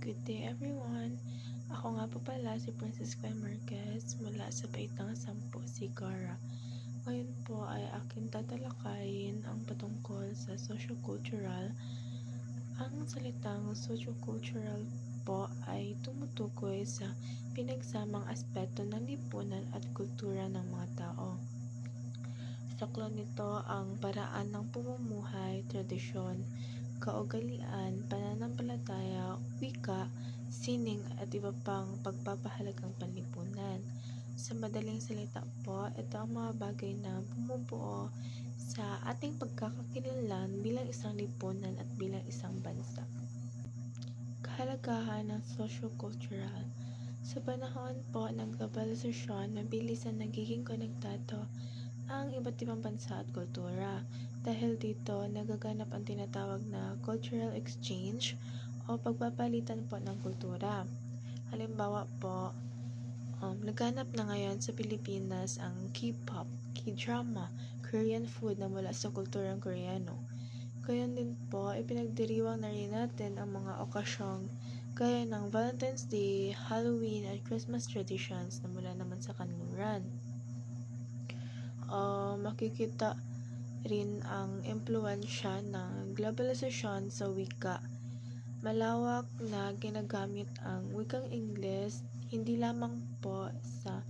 Good day everyone! Ako nga po pala si Princess Gwen Marquez mula sa Baitang 10 Sigara. Ngayon po ay aking tatalakayin ang patungkol sa socio-cultural. Ang salitang socio-cultural po ay tumutukoy sa pinagsamang aspeto ng lipunan at kultura ng mga tao. Saklaw nito ang paraan ng pamumuhay, tradisyon, kaugalian, pananampalataya, wika, sining at iba pang pagpapahalagang panlipunan. Sa madaling salita po, ito ang mga bagay na bumubuo sa ating pagkakakilanlan bilang isang lipunan at bilang isang bansa. Kahalagahan ng socio-cultural. Sa panahon po ng globalisasyon, mabilis na nagiging konektado ang iba't ibang bansa at kultura. Dahil dito, nagaganap ang tinatawag na cultural exchange o pagpapalitan po ng kultura. Halimbawa po, laganap na ngayon sa Pilipinas ang K-pop, K-drama, Korean food na mula sa kulturang Koreano. Gayon din po, ipinagdiriwang na rin natin ang mga okasyong gaya ng Valentine's Day, Halloween at Christmas traditions na mula naman sa kanluran. Makikita rin ang impluwensya ng globalisasyon sa wika. Malawak na ginagamit ang wikang Ingles hindi lamang po sa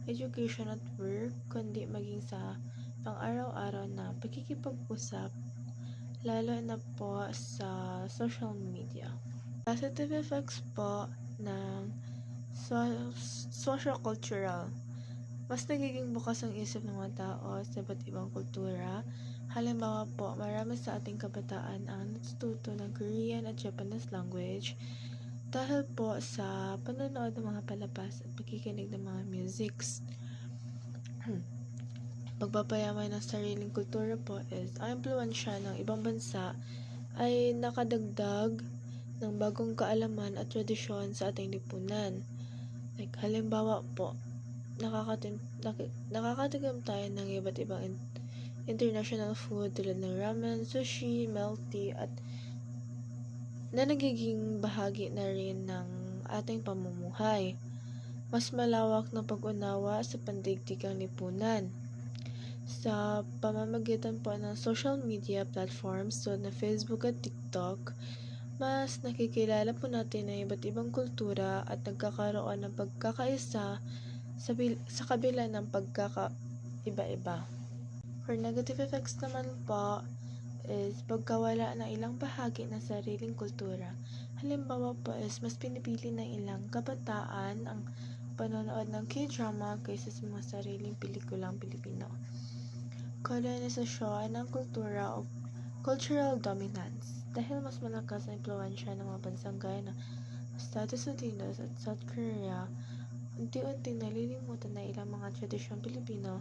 education at work, kundi maging sa pang-araw-araw na pakikipag-usap, lalo na po sa social media. Positive effects po ng socio-cultural. Mas nagiging bukas ang isip ng mga tao sa iba't ibang kultura. Halimbawa po, marami sa ating kabataan ang natututo ng Korean at Japanese language dahil po sa panonood ng mga palabas at pakikinig ng mga musics. Pagpapayaman ng sariling kultura po is ang impluwensya ng ibang bansa ay nakadagdag ng bagong kaalaman at tradisyon sa ating lipunan. Like halimbawa po, nakakatigam tayo ng iba't ibang international food tulad ng ramen, sushi, milk tea at na nagiging bahagi na rin ng ating pamumuhay. Mas malawak na pag-unawa sa pandaigdigang lipunan. Sa pamamagitan po ng social media platforms tulad ng Facebook at TikTok, mas nakikilala po natin ang iba't ibang kultura at nagkakaroon ng pagkakaisa sa kabila ng pagkakaiba-iba. For negative effects naman po is pagkawala ng ilang bahagi ng sariling kultura. Halimbawa po is mas pinipili ng ilang kabataan ang panonood ng K-drama kaysa sa mga sariling pelikulang Pilipino. Kolonisasyon ng kultura o cultural dominance. Dahil mas malakas ang impluwensya ng mga bansang gaya ng Estados Unidos at South Korea, unti-unting nalilimutan na ilang mga tradisyong Pilipino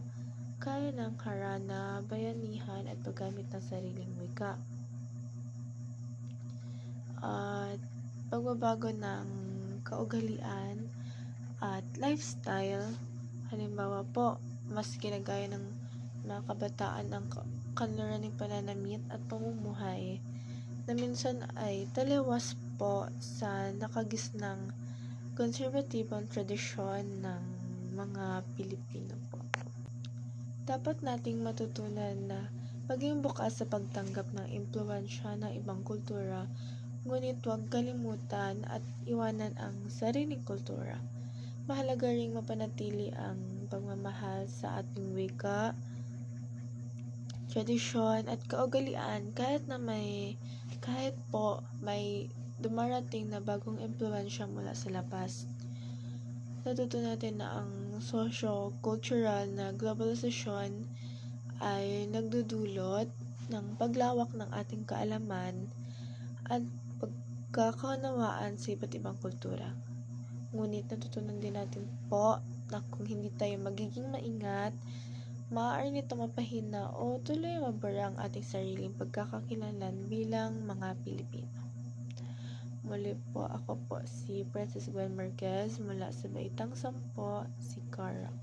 gaya ng harana, bayanihan at paggamit ng sariling wika. At pagbabago ng kaugalian at lifestyle. Halimbawa po, mas ginagaya ng mga kabataan ang kanluraning pananamit at pamumuhay na minsan ay taliwas po sa nakagisnang konserbatibong tradisyon ng mga Pilipino po. Dapat nating matutunan na maging bukas sa pagtanggap ng impluwensya ng ibang kultura, ngunit huwag kalimutan at iwanan ang sariling kultura. Mahalaga ring mapanatili ang pagmamahal sa ating wika, tradisyon at kaugalian kahit po may dumarating na bagong impluwensya mula sa labas. Natuto natin na ang socio-cultural na globalisasyon ay nagdudulot ng paglawak ng ating kaalaman at pagkakaunawaan sa iba't ibang kultura. Ngunit natutunan din natin po na kung hindi tayo magiging maingat, maaari nito mapahina o tuloy mabura ang ating sariling pagkakakilanlan bilang mga Pilipino. Muli po, ako po si Princess Gwen Marquez mula sa Baitang 10, Sigara.